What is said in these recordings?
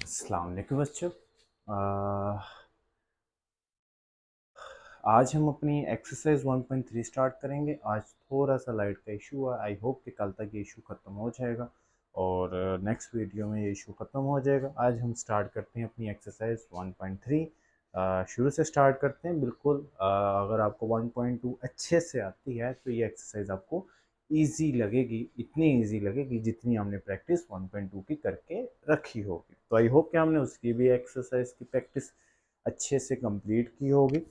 अस्सलाम वालेकुम बच्चों। आज हम अपनी एक्सरसाइज 1.3 स्टार्ट करेंगे। आज थोड़ा सा लाइट का इशू है, आई होप कि कल तक ये इशू ख़त्म हो जाएगा और नेक्स्ट वीडियो में ये इशू ख़त्म हो जाएगा। आज हम स्टार्ट करते हैं अपनी एक्सरसाइज 1.3। शुरू से स्टार्ट करते हैं। बिल्कुल अगर आपको 1.2 अच्छे से आती है तो ये एक्सरसाइज आपको ईजी लगेगी, इतनी ईजी लगेगी जितनी हमने प्रैक्टिस 1.2 की करके रखी होगी। तो आई होप कि हमने उसकी भी एक्सरसाइज की प्रैक्टिस अच्छे से कंप्लीट की होगी।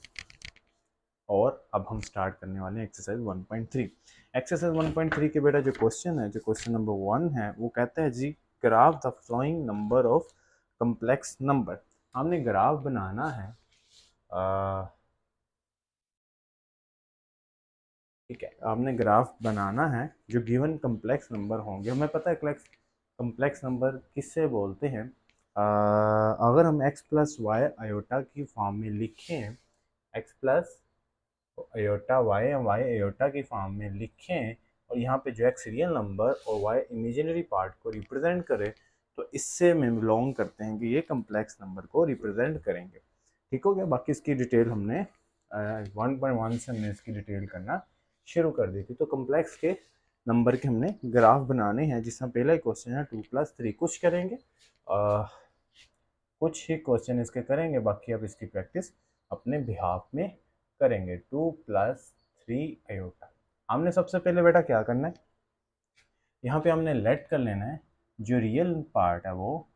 और अब हम स्टार्ट करने वाले हैं एक्सरसाइज 1.3। एक्सरसाइज 1.3 के बेटा जो क्वेश्चन है, जो क्वेश्चन नंबर 1 है, वो कहता है जी graph the flowing number of complex number. हमने ग्राफ बनाना है। ठीक है, आपने ग्राफ बनाना है जो गिवन कम्प्लेक्स नंबर होंगे। हमें पता है कम्प्लेक्स नंबर किससे बोलते हैं। अगर हम x प्लस वाई आयोटा की फॉर्म में लिखें, x plus iota Y Y iota की फॉर्म में लिखें और यहाँ पे जो x रियल नंबर और y इमेजिनरी पार्ट को रिप्रेजेंट करे, तो इससे हम बिलोंग करते हैं कि ये कम्प्लेक्स नंबर को रिप्रेजेंट करेंगे। ठीक हो गया। बाकी इसकी डिटेल हमने 1.1 से हमने इसकी डिटेल करना शुरू कर दी थी। तो कम्प्लेक्स के नंबर के हमने ग्राफ बनाने हैं, जिसमें पहला क्वेश्चन है 2+3। कुछ करेंगे, कुछ ही क्वेश्चन इसके करेंगे, बाकी अब इसकी प्रैक्टिस अपने बिहाफ में करेंगे। 2+3 आयोटा। हमने सबसे पहले बेटा क्या करना है, यहाँ पे हमने लेट कर लेना है जो रियल पार्ट है वो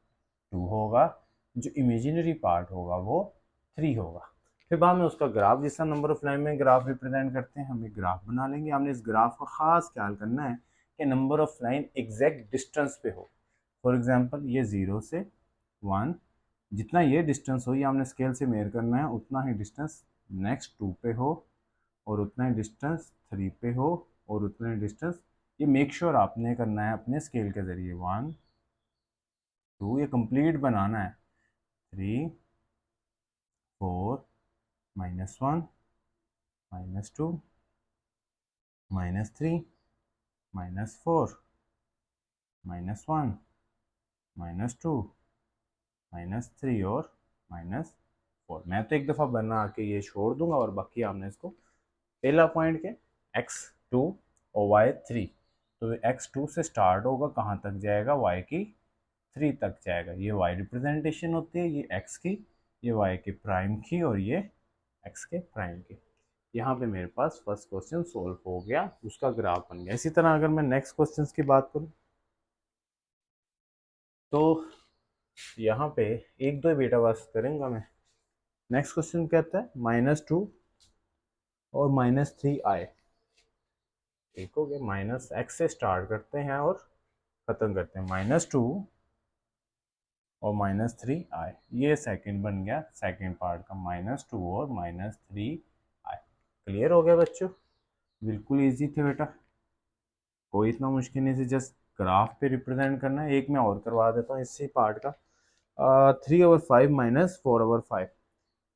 2 होगा, जो इमेजिनरी पार्ट होगा वो 3 होगा। फिर बाद में उसका ग्राफ, जिस नंबर ऑफ लाइन में ग्राफ रिप्रेजेंट करते हैं, हम एक ग्राफ बना लेंगे। हमने इस ग्राफ का खास ख्याल करना है कि number of line exact distance पे हो। फॉर एग्जांपल ये 0 से 1, जितना ये डिस्टेंस हो ये हमने स्केल से मेयर करना है, उतना ही डिस्टेंस नेक्स्ट 2 पे हो और उतना ही डिस्टेंस 3 पे हो और उतना ही डिस्टेंस, ये मेक श्योर आपने करना है अपने स्केल के ज़रिए। 1 2 ये कंप्लीट बनाना है। 3 4 -1 -2 -3 -4 -1 -2 -3 और -4। मैं तो एक दफ़ा बना के ये छोड़ दूंगा और बाकी आपने इसको पहला पॉइंट के x2 और y3, तो x2 से स्टार्ट होगा, कहाँ तक जाएगा, y की 3 तक जाएगा। ये y रिप्रेजेंटेशन होती है, ये x की, ये y के प्राइम की और ये x के प्राइम की। यहाँ पे मेरे पास फर्स्ट क्वेश्चन सोल्व हो गया, उसका ग्राफ बन गया। इसी तरह अगर मैं नेक्स्ट क्वेश्चन की बात करूँ तो यहाँ पे एक दो बेटा बस करेंगे मैं। नेक्स्ट क्वेश्चन कहता है -2 और -3i। ठीक हो गया। -x से स्टार्ट करते हैं और खत्म करते हैं। -2 और -3i, ये सेकंड बन गया, सेकंड पार्ट का -2 और -3i। क्लियर हो गया बच्चों? बिल्कुल इजी थे बेटा, कोई इतना मुश्किल नहीं थी, जस्ट ग्राफ पे रिप्रेजेंट करना है। एक मैं और करवा देता हूँ इसी पार्ट का। 3/5 -4/5,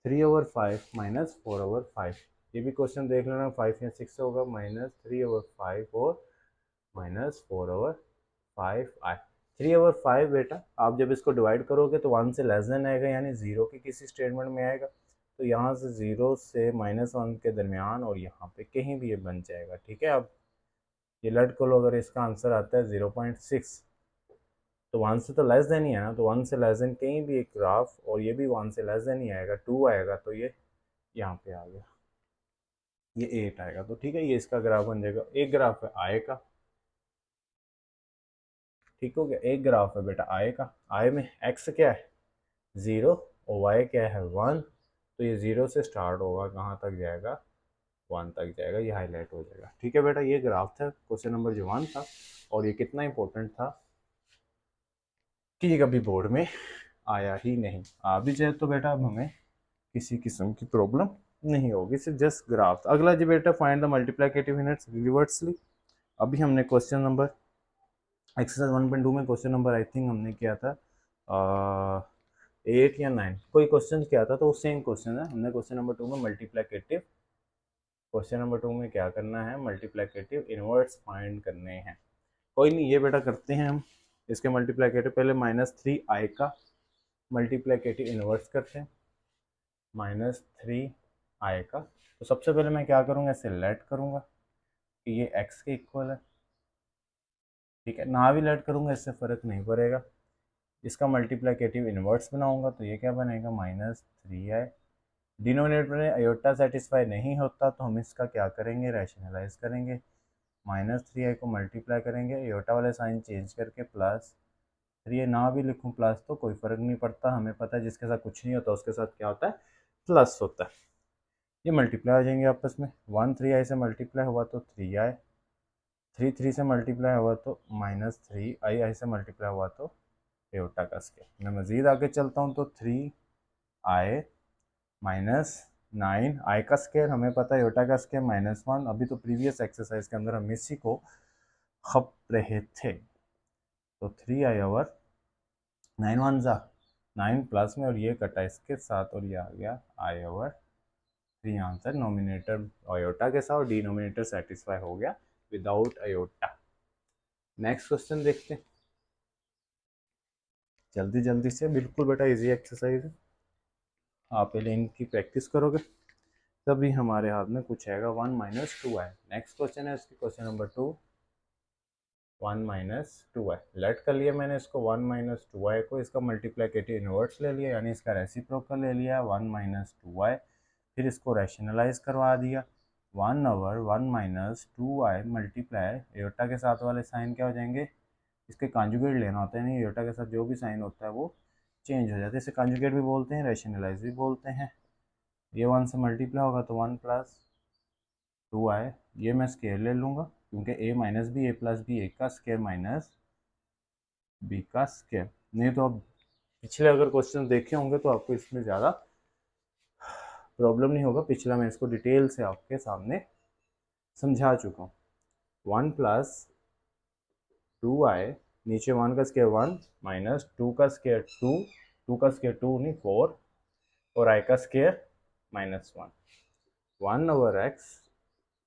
3/5 -4/5। ये भी क्वेश्चन देख लेना, 5 या 6 से होगा। -3/5 और -4/5i। 3/5 बेटा आप जब इसको डिवाइड करोगे तो 1 से लेस देन आएगा, यानी 0 के किसी स्टेटमेंट में आएगा। तो यहाँ से 0 से -1 के दरमियान और यहाँ पे कहीं भी ये बन जाएगा। ठीक है, अब ये लट को लो, अगर इसका आंसर आता है 0.6, तो 1 से तो लेस देन ही है ना, तो 1 से लेस देन कहीं भी एक ग्राफ, और ये भी 1 से लेस देन ही आएगा, 2 आएगा, तो ये यहाँ पे आ गया, ये 8 आएगा। तो ठीक है, ये इसका ग्राफ बन जाएगा। एक ग्राफ है आय का। ठीक हो गया, एक ग्राफ है बेटा आय का। आय में एक्स क्या है 0 और वाई क्या है 1, तो ये 0 से स्टार्ट होगा, कहाँ तक जाएगा 1 तक जाएगा, ये हाईलाइट हो जाएगा। ठीक है बेटा, ये ग्राफ था क्वेश्चन नंबर जो 1 था, और ये कितना इंपॉर्टेंट था कि ये कभी बोर्ड में आया ही नहीं। आ भी जाए तो बेटा अब हमें किसी किस्म की प्रॉब्लम नहीं होगी, सिर्फ जस्ट ग्राफ। अगला जी बेटा find the multiplicative units reversely. अभी हमने क्वेश्चन नंबर एक्सरसाइज 1.2 में क्वेश्चन नंबर आई थिंक हमने किया था 8 या 9, कोई क्वेश्चन किया था, तो सेम क्वेश्चन है। हमने क्वेश्चन नंबर 2 में मल्टीप्लिकेटिव, क्वेश्चन नंबर 2 में क्या करना है, मल्टीप्लिकेटिव इनवर्ट्स फाइंड करने हैं। कोई नहीं, ये बेटा करते हैं हम इसके मल्टीप्लाइकेटिव। पहले -3i का मल्टीप्लाइकेटिव इन्वर्स करते हैं, -3i का। तो सबसे पहले मैं क्या करूँगा, इसे लेट करूँगा कि ये x के इक्वल है, ठीक है। ना भी लेट करूँगा इससे फ़र्क नहीं पड़ेगा। इसका मल्टीप्लाइकेटिव इन्वर्स बनाऊँगा तो ये क्या बनेगा, -3i। डिनोमिनेटर में आयोटा सेटिस्फाई नहीं होता तो हम इसका क्या करेंगे, रैशनलाइज करेंगे। -3i को मल्टीप्लाई करेंगे, आयोटा वाले साइन चेंज करके +3i, ना भी लिखूँ प्लस तो कोई फ़र्क नहीं पड़ता, हमें पता है जिसके साथ कुछ नहीं होता उसके साथ क्या होता है, प्लस होता है। ये मल्टीप्लाई हो जाएंगे आपस में। 1 3i से मल्टीप्लाई हुआ तो 3i, 3 3 से मल्टीप्लाई हुआ तो -3i से मल्टीप्लाई हुआ तो एयोटा का स्केयर। मैं मज़ीद आगे चलता हूँ तो 3i -9, i का स्केयर हमें पता है, एयोटा का स्केयर -1। अभी तो प्रीवियस एक्सरसाइज के अंदर हम इसी को खप रहे थे। तो 3i ओवर 9 1 जा 9 प्लस में, और ये कटा इसके साथ और ये आ गया i over 3 answer. Nominator iota के साथ और डिनोमिनेटर सेटिस्फाई हो गया विदाउट आयोटा। नेक्स्ट क्वेश्चन देखते हैं जल्दी जल्दी से, बिल्कुल बेटा इजी एक्सरसाइज है, आप पहले इनकी प्रैक्टिस करोगे तभी हमारे हाथ में कुछ आएगा। 1 - 2i। नेक्स्ट क्वेश्चन है इसकी, क्वेश्चन नंबर 2, 1 - 2i। लेट कर लिया मैंने इसको 1 - 2i को, इसका मल्टीप्लाइकेटिव इनवर्स ले लिया यानी इसका रेसिप्रोकल ले लिया 1 - 2i। फिर इसको रैशनलाइज करवा दिया, 1 ओवर 1 - 2i मल्टीप्लाई, एयोटा के साथ वाले साइन क्या हो जाएंगे, इसके कॉन्जुगेट लेना होता है, नहीं एयोटा के साथ जो भी साइन होता है वो चेंज हो जाता है, इसे कॉन्जुगेट भी बोलते हैं, रैशनलाइज भी बोलते हैं। ये 1 से मल्टीप्लाई होगा तो 1 + 2i, ये मैं स्केयर ले लूँगा क्योंकि a minus b a plus b, a का स्केयर माइनस बी का स्केयर। नहीं तो अब पिछले अगर क्वेश्चन देखे होंगे तो आपको इसमें ज़्यादा प्रॉब्लम नहीं होगा, पिछला मैं इसको डिटेल से आपके सामने समझा चुका हूँ। 1 + 2i, नीचे 1 का स्केयर 1 माइनस 2 का स्केयर 2, 2 का स्केयर 2 नहीं 4, और i का square -1, 1 over x,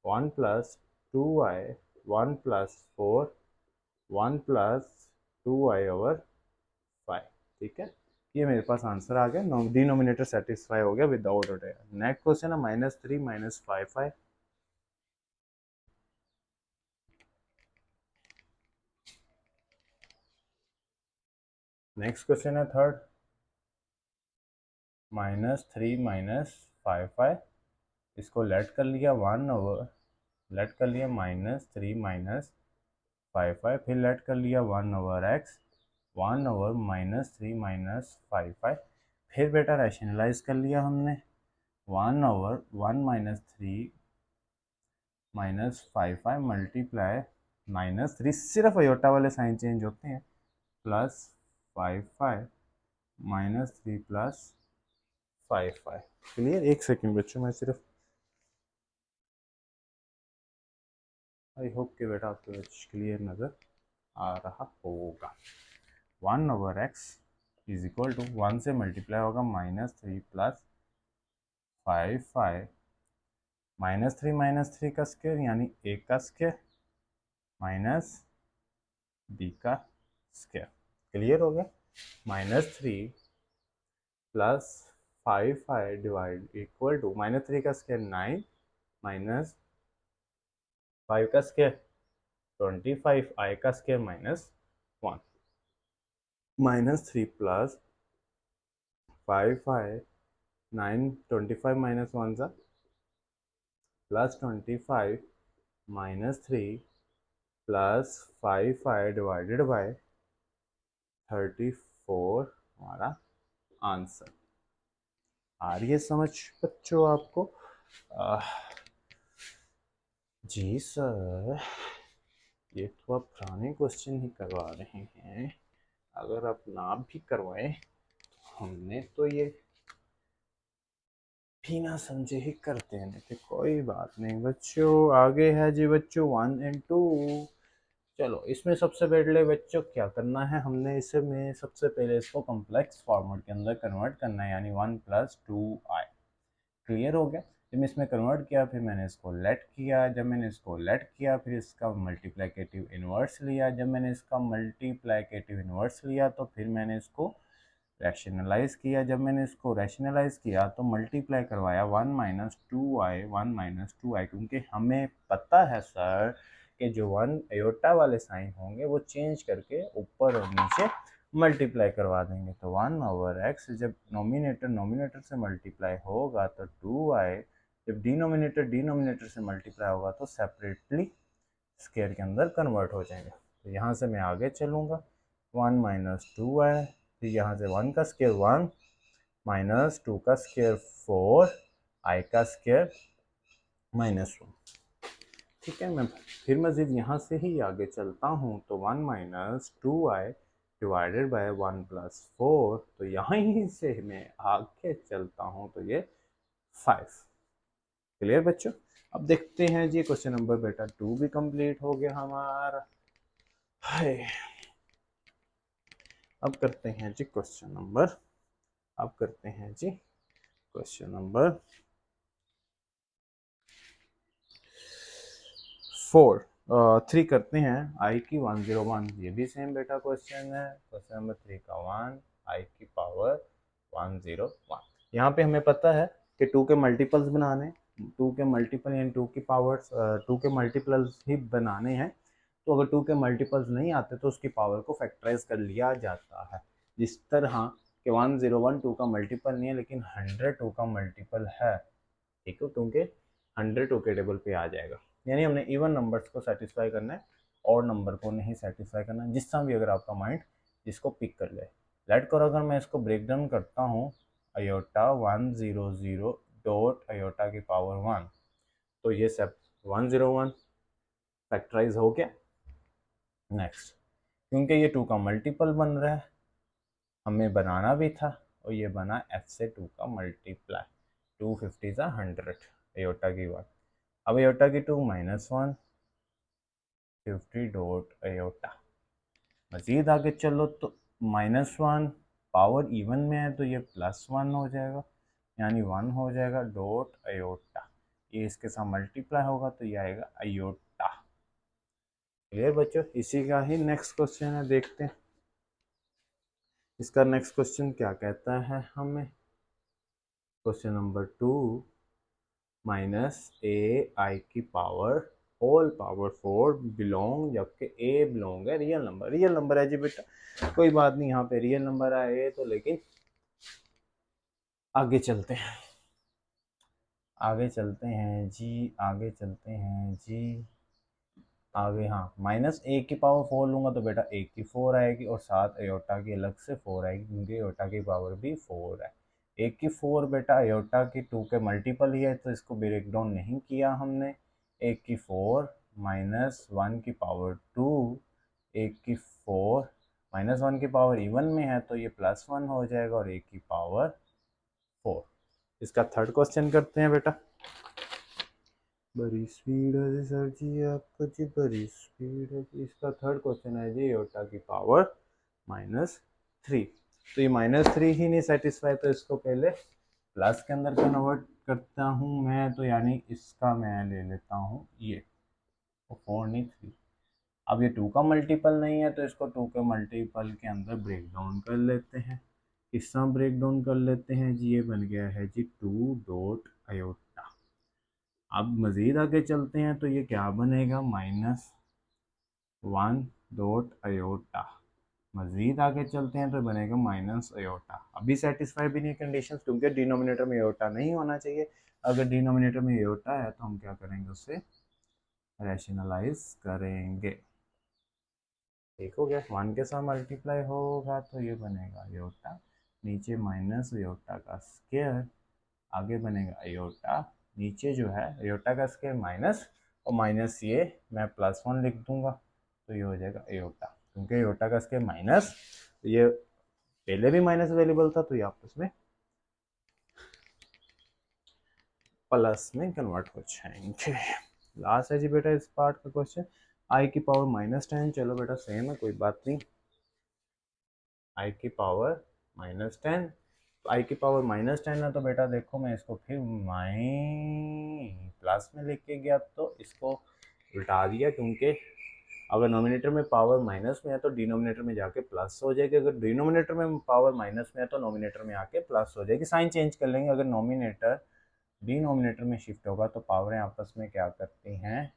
1 + 2i, 1 + 4, 1 + 2i over 5, ठीक है। ये मेरे पास आंसर आ गया, डिनोमिनेटर सेटिस्फाई हो गया विदाउट ऑर्डर। नेक्स्ट क्वेश्चन है -3 - 5i। नेक्स्ट क्वेश्चन है थर्ड, -3 - 5i। इसको लेट कर लिया 1 ओवर, लेट कर लिया -3 - 5i, फिर लेट कर लिया 1 ओवर x, 1 ओवर -3 - 5i। फिर बेटा रैशनलाइज कर लिया हमने, 1 ओवर 1 - 3 - 5i मल्टीप्लाई -3, सिर्फ अयोटा वाले साइन चेंज होते हैं, प्लस 5i -3 + 5i। क्लियर? एक सेकेंड बच्चों, मैं सिर्फ, आई होप कि बेटा आपको क्लियर नज़र आ रहा होगा। 1 over x is equal to 1 से मल्टीप्लाई होगा -3 + 5i, -3 का स्क्वायर यानी a का स्क्वायर माइनस b का स्क्वायर। क्लियर हो गया? -3 + 5i डिवाइड इक्वल टू, -3 का स्क्वायर 9 माइनस 5 का स्क्वायर 25, i का स्क्वायर -1, -3 + 5i, 9 25 -1 सा +25 -3 + 5i डिवाइडेड बाय 34 हमारा आंसर। आ रही है समझ बच्चों आपको? जी सर, ये तो आप पुराने क्वेश्चन ही करवा रहे हैं, अगर आप ना भी करवाएं हमने तो ये बिना समझे ही करते हैं, तो कोई बात नहीं बच्चों। आगे है जी बच्चों 1 और 2। चलो इसमें सबसे पहले बच्चों क्या करना है, हमने इसमें सबसे पहले इसको कॉम्प्लेक्स फॉर्मेट के अंदर कन्वर्ट करना है, यानी 1 + 2i। क्लियर हो गया? जब इसमें कन्वर्ट किया फिर मैंने इसको लेट किया, जब मैंने इसको लेट किया फिर इसका मल्टीप्लिकेटिव इन्वर्स लिया, जब मैंने इसका मल्टीप्लिकेटिव इन्वर्स लिया तो फिर मैंने इसको रैशनलाइज किया, जब मैंने इसको रैशनलाइज किया तो मल्टीप्लाई करवाया 1 - 2i, क्योंकि हमें पता है सर कि जो 1 अयोटा वाले साइन होंगे वो चेंज करके ऊपर और नीचे मल्टीप्लाई करवा देंगे। तो 1/x जब नोमिनेटर से मल्टीप्लाई होगा तो 2i, जब डिनोमिनेटर से मल्टीप्लाई होगा तो सेपरेटली स्क्वायर के अंदर कन्वर्ट हो जाएंगे। तो यहाँ से मैं आगे चलूँगा 1 - 2i, फिर यहाँ से 1 का स्क्वायर 1 माइनस 2 का स्क्वायर 4, i का स्क्वायर -1। ठीक है, मैं फिर मज़ीद यहाँ से ही आगे चलता हूँ तो 1 - 2i डिवाइडेड बाय 1 + 4, तो यहाँ ही से मैं आगे चलता हूँ तो ये 5। क्लियर बच्चों? अब देखते हैं जी क्वेश्चन नंबर बेटा 2 भी कंप्लीट हो गया हमारा। हाय, अब करते हैं जी क्वेश्चन नंबर 3 करते हैं। i की 101, ये भी सेम बेटा क्वेश्चन है। क्वेश्चन नंबर 3 का 1 i की पावर 101। यहाँ पे हमें पता है कि 2 के मल्टीपल्स बनाने, 2 के मल्टीपल यानी 2 की पावर्स 2 के मल्टीपल्स ही बनाने हैं। तो अगर 2 के मल्टीपल्स नहीं आते तो उसकी पावर को फैक्टराइज कर लिया जाता है। जिस तरह कि 101 2 का मल्टीपल नहीं है लेकिन 100 2 का मल्टीपल है। ठीक है, क्योंकि 100 2 के टेबल पे आ जाएगा। यानी हमने इवन नंबर्स को सेटिस्फाई करना है और नंबर को नहीं सेटिस्फाई करना, जिस तरह भी अगर आपका माइंड जिसको पिक कर ले। लेट करो अगर मैं इसको ब्रेक डाउन करता हूँ अयोटा 100 डॉट अयोटा की पावर 1, तो ये सब 101 फैक्टराइज हो गया। नेक्स्ट, क्योंकि ये 2 का मल्टीपल बन रहा है, हमें बनाना भी था और ये बना f से 2 का मल्टीप्लाई, 250 सा 100 अयोटा की 1। अब अयोटा की 2 -1 50 डॉट अयोटा। मजीद आगे चलो तो -1 पावर इवन में है तो ये +1 हो जाएगा, यानी 1 हो जाएगा डॉट अयोटा। ये इसके साथ मल्टीप्लाई होगा तो ये आएगा अयोटा। क्लियर बच्चों? इसी का ही नेक्स्ट क्वेश्चन है, देखते हैं इसका नेक्स्ट क्वेश्चन क्या कहता है हमें। क्वेश्चन नंबर 2 -ai की पावर होल पावर 4 बिलोंग, जबकि a बिलोंग है रियल नंबर है जी बेटा। कोई बात नहीं, यहाँ पे रियल नंबर आए तो, लेकिन आगे चलते हैं आगे। हाँ, -a की पावर 4 लूंगा तो बेटा a की 4 आएगी और साथ अयोटा की अलग से 4 आएगी, क्योंकि अयोटा की पावर भी 4 है। a की 4 बेटा अयोटा की 2 के मल्टीपल ही है तो इसको ब्रेक डाउन नहीं किया हमने। a की 4 -1 की पावर 2, a की 4 -1 की पावर इवन में है तो ये +1 हो जाएगा और a की पावर 4। इसका थर्ड क्वेश्चन करते हैं बेटा। बड़ी स्पीड है सर जी आपको जी, बड़ी स्पीड है जी। इसका थर्ड क्वेश्चन है जी अयोटा की पावर -3। तो ये -3 ही नहीं सेटिस्फाई तो इसको पहले प्लस के अंदर कन्वर्ट करता हूँ मैं, तो यानी इसका मैं ले लेता हूँ ये 4 नहीं 3। अब ये 2 का मल्टीपल नहीं है तो इसको 2 के मल्टीपल के अंदर ब्रेक डाउन कर लेते हैं। किस तरह ब्रेक डाउन कर लेते हैं जी, ये बन गया है जी 2 डॉट अयोटा। अब मज़ीद आगे चलते हैं तो ये क्या बनेगा -1 डॉट अयोटा। मज़ीद आगे चलते हैं तो बनेगा माइनस अयोटा। अभी सेटिस्फाई भी नहीं कंडीशन, क्योंकि डिनोमिनेटर में अयोटा नहीं होना चाहिए। अगर डिनोमिनेटर में अयोटा है तो हम क्या करेंगे, उससे रैशनलाइज करेंगे। ठीक हो गया, 1 के साथ मल्टीप्लाई होगा तो ये बनेगा अयोटा, नीचे माइनस अयोटा का स्क्वायर, आगे बनेगा अयोटा, नीचे जो है अयोटा का स्क्वायर माइनस और माइनस ये मैं +1 लिख दूंगा तो ये हो जाएगा अयोटा, क्योंकि अयोटा का स्क्वायर माइनस, तो ये पहले भी माइनस अवेलेबल था तो ये आपस में प्लस में कन्वर्ट हो जाएंगे। लास्ट है जी बेटा इस पार्ट का क्वेश्चन, आई की पावर -10। चलो बेटा सेम है, कोई बात नहीं। आई की पावर -10 आई की पावर -10 है, तो बेटा देखो मैं इसको फिर प्लस में लेके गया तो इसको उल्टा दिया, क्योंकि अगर नोमिनेटर में पावर माइनस में है तो डिनोमिनेटर में जाके प्लस हो जाएगी, अगर डिनोमिनेटर में पावर माइनस में है तो नोमिनेटर में आके प्लस हो जाएगी। साइन चेंज कर लेंगे, अगर नोमिनेटर डिनोमिनेटर में शिफ्ट होगा तो पावरें आपस में क्या करती हैं,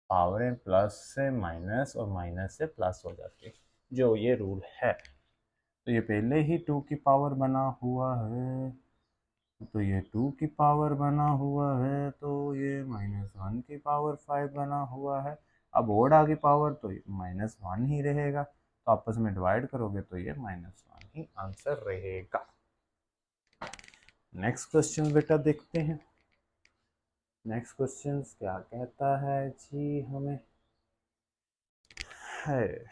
पावरें प्लस से माइनस और माइनस से प्लस हो जाती है, जो ये रूल है। तो ये पहले ही 2 की पावर बना हुआ है, तो ये 2 की पावर बना हुआ है, तो ये -1 की पावर 5 बना हुआ है। अब ओड आ की पावर तो -1 ही रहेगा, तो आपस में डिवाइड करोगे तो ये -1 ही आंसर रहेगा। नेक्स्ट क्वेश्चन बेटा देखते हैं। नेक्स्ट क्वेश्चन क्या कहता है जी हमें, है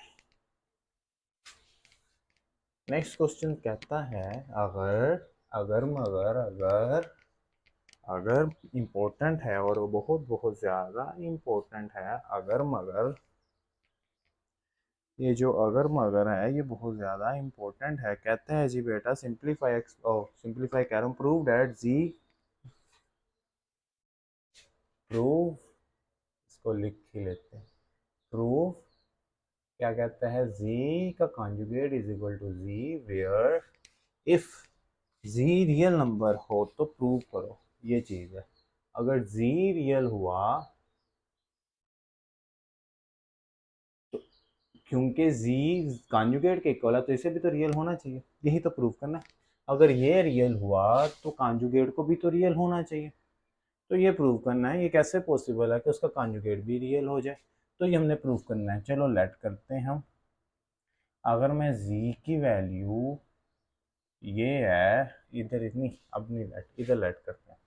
नेक्स्ट क्वेश्चन कहता है, अगर अगर मगर अगर अगर इम्पोर्टेंट है, और वो बहुत बहुत ज़्यादा इम्पोर्टेंट है, अगर मगर ये जो अगर मगर है ये बहुत ज़्यादा इम्पोर्टेंट है। कहते हैं जी बेटा सिंप्लीफाई सिंप्लीफाई कह रहा हूँ, प्रूव दैट जी, प्रूव, इसको लिख ही लेते हैं, प्रूव क्या कहता है, जी का conjugate is equal to Z where if Z real number हो तो प्रूव करो। ये चीज़ है, अगर जी रियल हुआ तो, क्योंकि जी कॉन्जुगेट के इक्वल है तो इसे भी तो रियल होना चाहिए, यही तो प्रूव करना है। अगर ये रियल हुआ तो कॉन्जुगेट को भी तो रियल होना चाहिए, तो ये प्रूव करना है। ये कैसे पॉसिबल है कि उसका कॉन्जुगेट भी रियल हो जाए, तो ये हमने प्रूव करना है। चलो लेट करते हैं हम। अगर मैं z की वैल्यू ये है, इधर इतनी, अब नहीं लेट, इधर लेट करते हैं।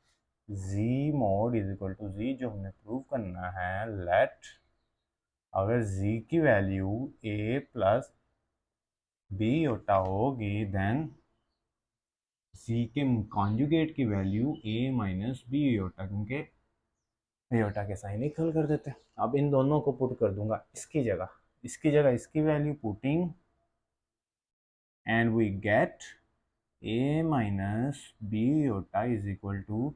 z mod is equal to z, जो हमने प्रूव करना है, लेट अगर z की वैल्यू a प्लस b होता होगी, देन z के कॉन्जुगेट की वैल्यू a माइनस बी होता, क्योंकि एयोटा के साइन इक्वल कर देते हैं। अब इन दोनों को पुट कर दूंगा इसकी जगह, इसकी value putting, and we get a minus B iota is equal to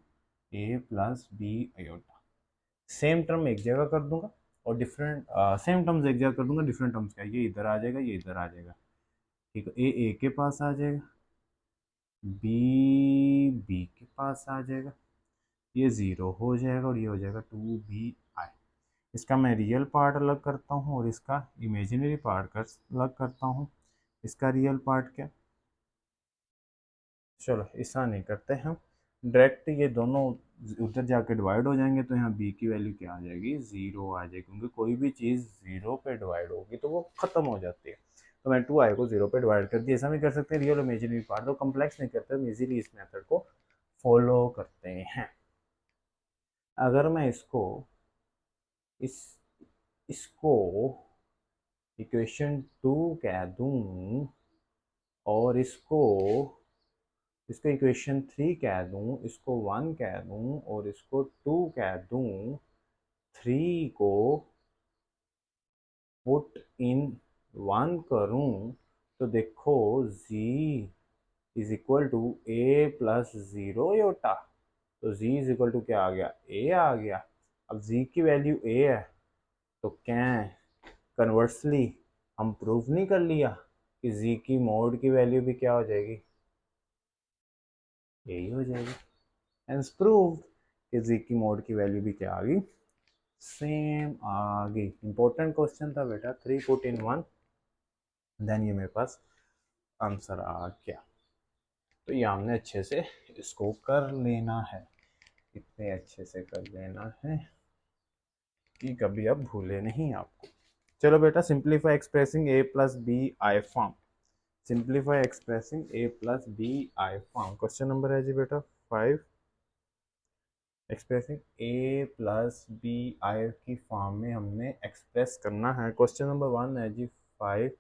a plus B iota. Same term एक जगह कर दूंगा और डिफरेंट सेम टर्म्स एक जगह कर दूंगा, डिफरेंट टर्म्स क्या, ये इधर आ जाएगा, ये इधर आ जाएगा, ठीक है। ए के पास आ जाएगा, बी के पास आ जाएगा, ये ज़ीरो हो जाएगा और ये हो जाएगा 2bi। इसका मैं रियल पार्ट अलग करता हूँ और इसका इमेजिनरी पार्ट कर अलग करता हूँ। इसका रियल पार्ट क्या, चलो ऐसा नहीं करते हम, डायरेक्ट ये दोनों उधर जाके डिवाइड हो जाएंगे, तो यहाँ बी की वैल्यू क्या आ जाएगी, ज़ीरो आ जाएगी, क्योंकि कोई भी चीज़ ज़ीरो पे डिवाइड होगी तो वो ख़त्म हो जाती है। तो मैं 2i को ज़ीरो पे डिवाइड कर दिया। ऐसा भी कर सकते हैं, रियल और इमेजिनरी पार्ट, तो कम्प्लेक्स नहीं करते, हम इजीली इस मेथड को फॉलो करते हैं। अगर मैं इस इसको इक्वेशन 2 कह दूं और इसको इक्वेशन 3 कह दूं, इसको 1 कह दूं और इसको 2 कह दूं, 3 को पुट इन 1 करूं, तो देखो z is equal to A plus zero iota, तो z इज इक्वल टू क्या आ गया, a आ गया। अब z की वैल्यू a है, तो क्या कन्वर्सली हम प्रूव नहीं कर लिया कि z की मोड की वैल्यू भी क्या हो जाएगी, यही हो जाएगी। हेंस प्रूव कि z की मोड की वैल्यू भी क्या आ गई, सेम आ गई। इंपॉर्टेंट क्वेश्चन था बेटा, 3 पुट इन 1, देन ये मेरे पास आंसर आ गया। तो ये हमने अच्छे से इसको कर लेना है, इतने अच्छे से कर लेना है कि कभी अब भूले नहीं आपको। चलो बेटा, simplify expressing a plus B I form, simplify expressing a plus B I form. Question number है जी बेटा 5, expressing a plus B I की फॉर्म में हमने एक्सप्रेस करना है। क्वेश्चन नंबर 1 है जी 5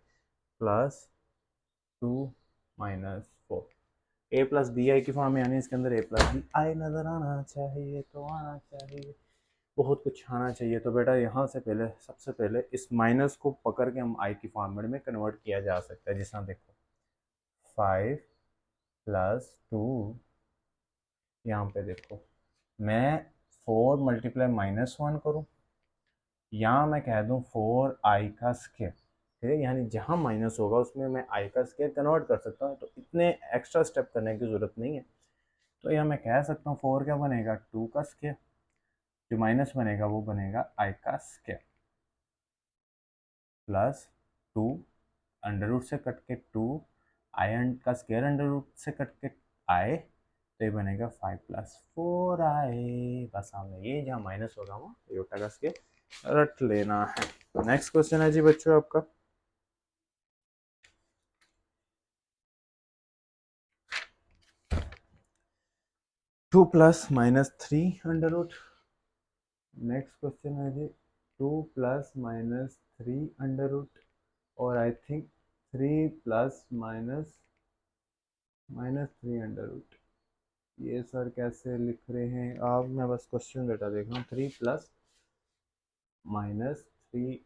plus 2 minus 4, a plus B I की फॉर्म में, यानी इसके अंदर a प्लस बी आई नजर आना चाहिए, तो आना चाहिए। बहुत कुछ आना चाहिए। तो बेटा यहाँ से पहले सबसे पहले इस माइनस को पकड़ के हम आई की फॉर्मेट में कन्वर्ट किया जा सकता है। जिस तरह देखो 5 + 2, यहाँ पे देखो मैं 4 × -1 या मैं कह दूँ 4i²। ठीक है, यानी जहाँ माइनस होगा उसमें मैं i² कन्वर्ट कर सकता हूँ, तो इतने एक्स्ट्रा स्टेप करने की ज़रूरत नहीं है। तो यह मैं कह सकता हूँ 4 क्या बनेगा 2², जो माइनस बनेगा वो बनेगा i² प्लस 2 अंडर रूट से कट के 2 i² अंडर रूट से कट के i, तो ये बनेगा 5 + 4i। बस हमने ये जहाँ माइनस होगा वो योटा का स्केयर रट लेना है। नेक्स्ट क्वेश्चन है जी बच्चों आपका 2 + -3 अंडर रूट। नेक्स्ट क्वेश्चन है जी 2 + -3 अंडर रूट, और आई थिंक 3 + -3 अंडर रूट। ये सर कैसे लिख रहे हैं आप? मैं बस क्वेश्चन बेटा देख रहा हूँ। 3 + -3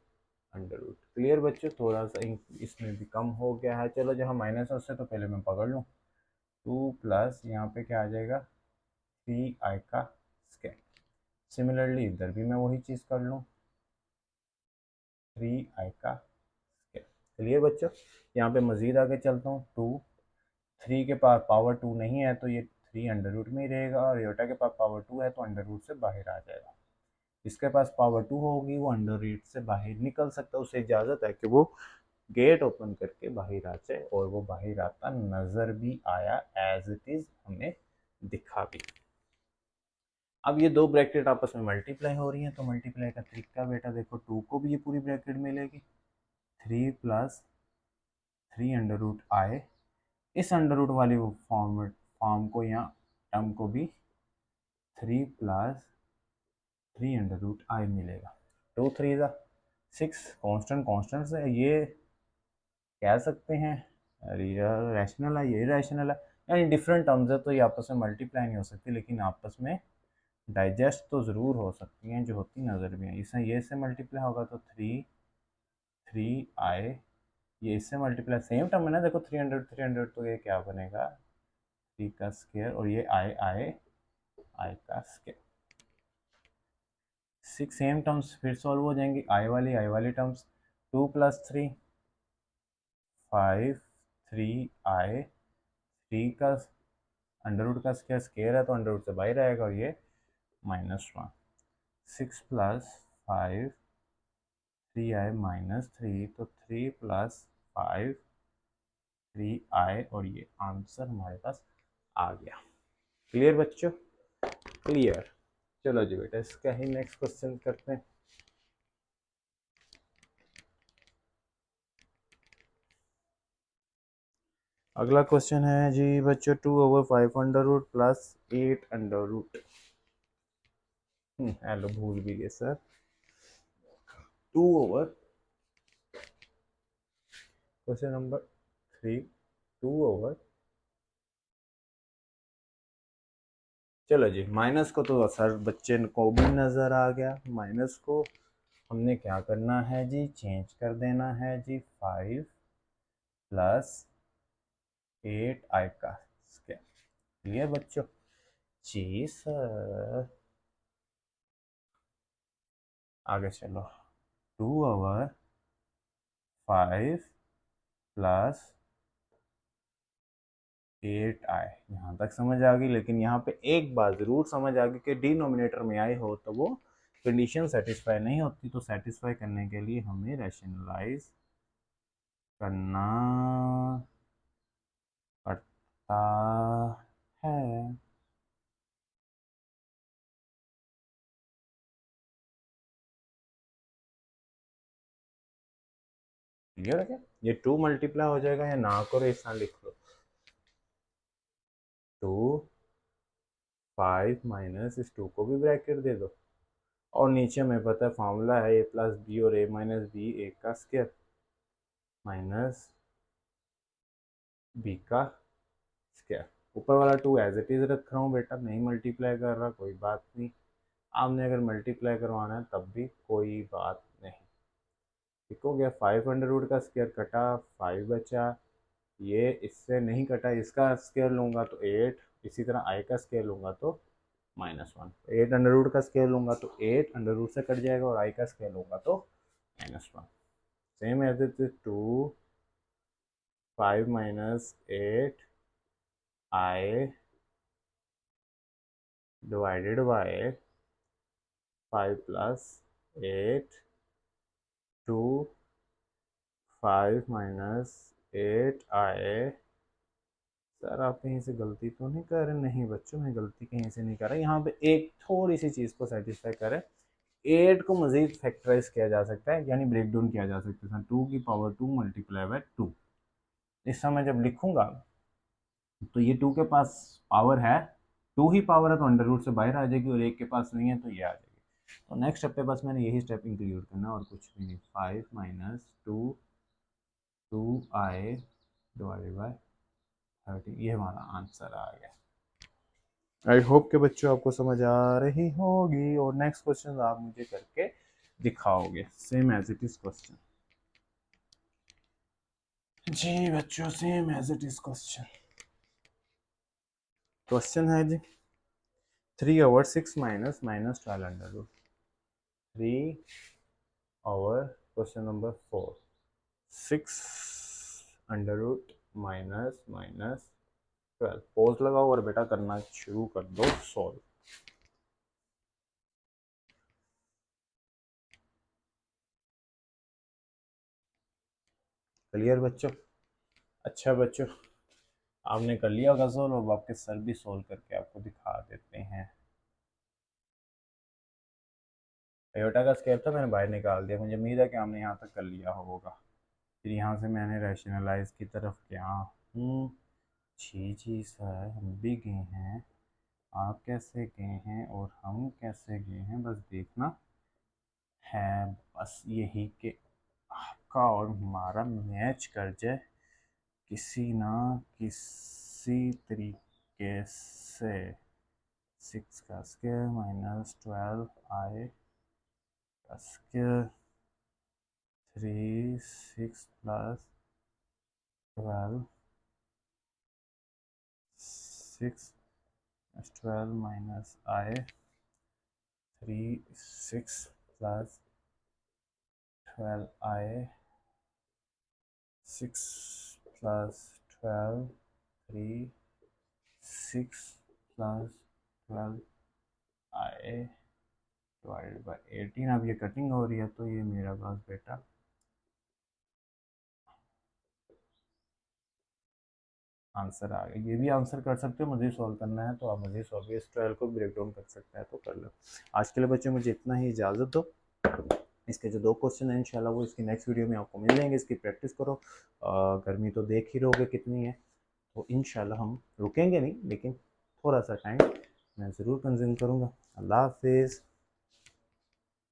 अंडर रूट। क्लियर बच्चों? थोड़ा सा इसमें भी कम हो गया है। चलो जहाँ माइनस है उससे तो पहले मैं पकड़ लूँ। 2 प्लस यहाँ पे क्या आ जाएगा 3i²। सिमिलरली इधर भी मैं वही चीज़ कर लूँ 3i²। क्लियर बच्चों? यहाँ पे मज़ीद आगे चलता हूँ। 3 के पास पावर 2 नहीं है तो ये 3 अंडर रूट में ही रहेगा, और योटा के पास पावर 2 है तो अंडर रूट से बाहर आ जाएगा। इसके पास पावर 2 होगी वो अंडर रूट से बाहर निकल सकता है, उसे इजाज़त है कि वो गेट ओपन करके बाहर आ जाए, और वो बाहर आता नज़र भी आया, एज इट इज़ हमें दिखा भी। अब ये दो ब्रैकेट आपस में मल्टीप्लाई हो रही हैं, तो मल्टीप्लाई का तरीका बेटा देखो 2 को भी ये पूरी ब्रैकेट मिलेगी 3 + 3 अंडर रूट i। इस अंडर रूट वाली फॉर्म को या टर्म को भी 3 + 3 अंडर रूट i मिलेगा। 2 3 = 6, कॉन्स्टेंट कॉन्स्टेंट से ये कह सकते हैं रियल रैशनल है, ये रैशनल है, यानी डिफरेंट टर्म्स है तो ये आपस में मल्टीप्लाई नहीं हो सकती, लेकिन आपस में डाइजेस्ट तो ज़रूर हो सकती हैं, जो होती नज़र भी हैं। इससे ये से मल्टीप्लाई होगा तो 3 ये इससे मल्टीप्लाई सेम टर्म है ना, देखो 300 तो ये क्या बनेगा 3 का स्क्वायर, और ये i का स्क्वायर। 6 सेम टर्म्स फिर सॉल्व हो जाएंगी, आई वाली टर्म्स 2 + 3 5 3i। 3 का अंडर रूट का स्क्वायर स्क्वायर है तो अंडर रूट से बाहर आएगा, और ये -1। 6 + 5 3i - 3, तो 3 + 5 3i, और ये आंसर हमारे पास आ गया। क्लियर बच्चों? क्लियर। चलो जी बेटा इसका ही नेक्स्ट क्वेश्चन करते हैं। अगला क्वेश्चन है जी बच्चों 2/5 under root plus 8 under root. Hello भूल भी गए सर। 2 क्वेश्चन नंबर 3 2 चलो जी माइनस को तो सर बच्चे को भी नज़र आ गया। माइनस को हमने क्या करना है जी चेंज कर देना है जी 5 + 8i²। क्लियर बच्चों? जी सर। आगे चलो 2/5 + 8i, यहाँ तक समझ आ गई। लेकिन यहाँ पे एक बात ज़रूर समझ आ गई कि डिनोमिनेटर में आई हो तो वो कंडीशन सेटिस्फाई नहीं होती, तो सेटिस्फाई करने के लिए हमें रैशनलाइज करना पड़ता है। क्लियर है क्या? ये 2 मल्टीप्लाई हो जाएगा, या ना करो इस तरह लिख लो 2 5 माइनस इस 2 को भी ब्रैकेट दे दो, और नीचे में पता है फॉर्मूला है a+b और a-b a² माइनस b²। ऊपर वाला 2 एज इट इज रख रहा हूँ बेटा, नहीं मल्टीप्लाई कर रहा, कोई बात नहीं। आपने अगर मल्टीप्लाई करवाना है तब भी कोई बात नहीं। ठीक हो गया। 5 अंडर रूट का स्क्वायर कटा, 5 बचा। ये इससे नहीं कटा, इसका स्क्वायर लूँगा तो 8, इसी तरह आई का स्क्वायर लूँगा तो -1। 8 अंडर रूट का स्क्वायर लूँगा तो 8 अंडर रूट से कट जाएगा, और आई का स्क्वायर लूँगा तो -1। Same as it is 2 5 minus 8 I divided by 5 plus 8 2 5 minus 8 I. Sir आप कहीं से गलती तो नहीं कर रहे? नहीं बच्चों, मैं गलती कहीं से नहीं कर रहा। यहाँ पे एक थोड़ी सी चीज़ को सेटिस्फाई करें, 8 को मजीद फैक्टराइज किया जा सकता है, यानी ब्रेक डाउन किया जा सकता है। 2 की पावर 2 मल्टीप्लाई बाय 2। इस समय जब लिखूंगा तो ये 2 के पास पावर है, 2 ही पावर है तो अंडर रूट से बाहर आ जाएगी, और 1 के पास नहीं है तो ये आ जाएगी। तो नेक्स्ट स्टेप पे बस मैंने यही स्टेप इंक्लूड करना और कुछ भी नहीं। 5 माइनस 2 आई डिवाइडेड बाय 30, ये हमारा आंसर आ गया। आई होप के बच्चों आपको समझ आ रही होगी, और नेक्स्ट क्वेश्चन आप मुझे करके दिखाओगे same as it is question. जी बच्चों, same as it is question. Question है जी 3/6 minus -12 under root 3/, question number 4, 6 under root minus -12। पोज लगाओ और बेटा करना शुरू कर दो सॉल्व। क्लियर बच्चों? अच्छा बच्चों, आपने कर लिया होगा सोल्व, अब आपके सर भी सोल्व करके आपको दिखा देते हैं। आयोटा का स्क्वायर तो मैंने बाहर निकाल दिया, मुझे उम्मीद है कि आपने यहाँ तक कर लिया होगा। फिर यहाँ से मैंने रैशनलाइज की तरफ गया हूँ। जी सर, हम भी गए हैं, आप कैसे गए हैं और हम कैसे गए हैं, बस देखना है। बस यही कि आपका और हमारा मैच कर जाए किसी ना किसी तरीके से। 6 का स्क्वायर माइनस 12 आई का square 3 6 plus 12 6 12 minus I 3 6 plus 12 I 6 plus 12 3 6 plus 12 I divided by 18। अब ये कटिंग हो रही है तो ये मेरा पास बेटा आंसर आ गया। ये भी आंसर कर सकते हो, मुझे सॉल्व करना है तो आप मुझे सॉल्व, इस ट्वेल्व को ब्रेक डाउन कर सकते हैं तो कर लो। आज के लिए बच्चे मुझे इतना ही इजाज़त दो। इसके जो 2 क्वेश्चन हैं इंशाल्लाह वो इसकी नेक्स्ट वीडियो में आपको मिल जाएंगे। इसकी प्रैक्टिस करो। गर्मी तो देख ही रहोगे कितनी है, तो इंशाल्लाह हम रुकेंगे नहीं, लेकिन थोड़ा सा टाइम मैं ज़रूर कंज्यूम करूँगा। अल्लाह हाफिज़।